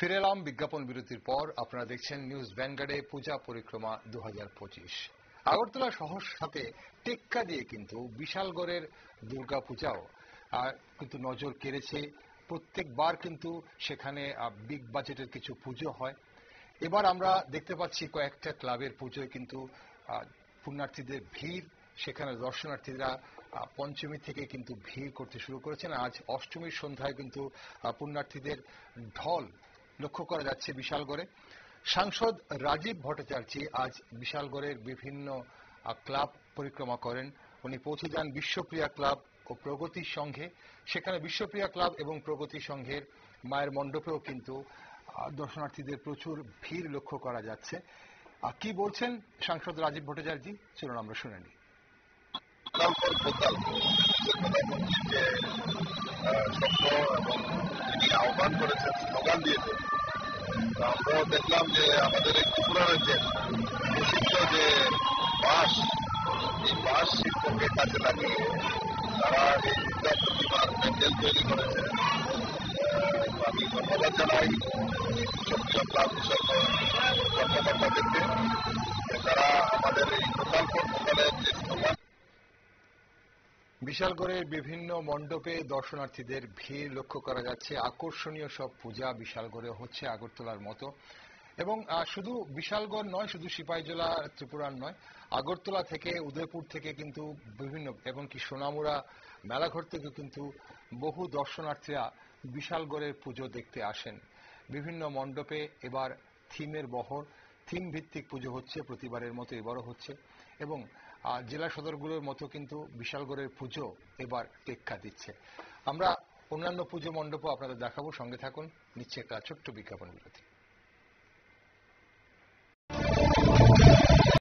ফিরে এলাম বিজ্ঞাপন বিরতির পর। আপনারা দেখছেন নিউজ ভ্যানগার্ডে পূজা পরিক্রমা 2025। আগরতলা শহর সাথে টেক্কা দিয়ে কিন্তু বিশালগড়ের দুর্গা পূজাও কিন্তু নজর কেড়েছে। প্রত্যেকবার কিন্তু সেখানে বিগ বাজেটের কিছু পুজো হয়। এবার আমরা দেখতে পাচ্ছি কয়েকটা ক্লাবের পুজোয় কিন্তু পুণ্যার্থীদের ভিড়। সেখানে দর্শনার্থীরা পঞ্চমী থেকে কিন্তু ভিড় করতে শুরু করেছেন। আজ অষ্টমীর সন্ধ্যায় কিন্তু পুণ্যার্থীদের ঢল লক্ষ্য করা যাচ্ছে বিশালগড়ে। সাংসদ রাজীব ভট্টাচার্য আজ বিশালগড়ের বিভিন্ন ক্লাব পরিক্রমা করেন। উনি পৌঁছে যান বিশ্বপ্রিয়া ক্লাব ও প্রগতি সংঘে। সেখানে বিশ্বপ্রিয়া ক্লাব এবং প্রগতি সংঘের মায়ের মণ্ডপেও কিন্তু দর্শনার্থীদের প্রচুর ভিড় লক্ষ্য করা যাচ্ছে। কি বলছেন সাংসদ রাজীব ভট্টাচার্য, চলুন আমরা শুনে নিই। আহ্বান করেছেন, স্লোগান দিয়েছেন। আমরাও দেখলাম যে আমাদের এই ত্রিপুরা রাজ্যের প্রসিদ্ধ যে বাঁশ, এই বাঁশ শিল্পকে কাজে লাগিয়ে তারা এই দুর্গা প্রতিমার প্যান্ডেল তৈরি করেছে। আমি ধন্যবাদ জানাই সক্রিয় ক্লাব কর্মকর্তাদেরকে, তারা আমাদের এই প্রকল্পের যে স্লোগান। বিশালগড়ের বিভিন্ন মণ্ডপে দর্শনার্থীদের ভিড় লক্ষ্য করা যাচ্ছে। আকর্ষণীয় সব পূজা বিশালগড়ে হচ্ছে আগরতলার মতো। এবং শুধু বিশালগড় নয়, শুধু সিপাহীজলা ত্রিপুরার নয়, আগরতলা থেকে উদয়পুর থেকে কিন্তু বিভিন্ন, এমনকি সোনামুড়া মেলাঘর থেকে কিন্তু বহু দর্শনার্থীরা বিশালগড়ের পুজো দেখতে আসেন। বিভিন্ন মণ্ডপে এবার থিমের বহর, থিম ভিত্তিক পুজো হচ্ছে, প্রতিবারের মতো এবারও হচ্ছে। এবং জেলা সদরগুলোর মতো কিন্তু বিশালগড়ের পুজো এবার টেক্কা দিচ্ছে। আমরা অন্যান্য পুজো মণ্ডপও আপনাদের দেখাবো, সঙ্গে থাকুন। নিচ্ছে একটা ছোট্ট বিজ্ঞাপন বিরতি।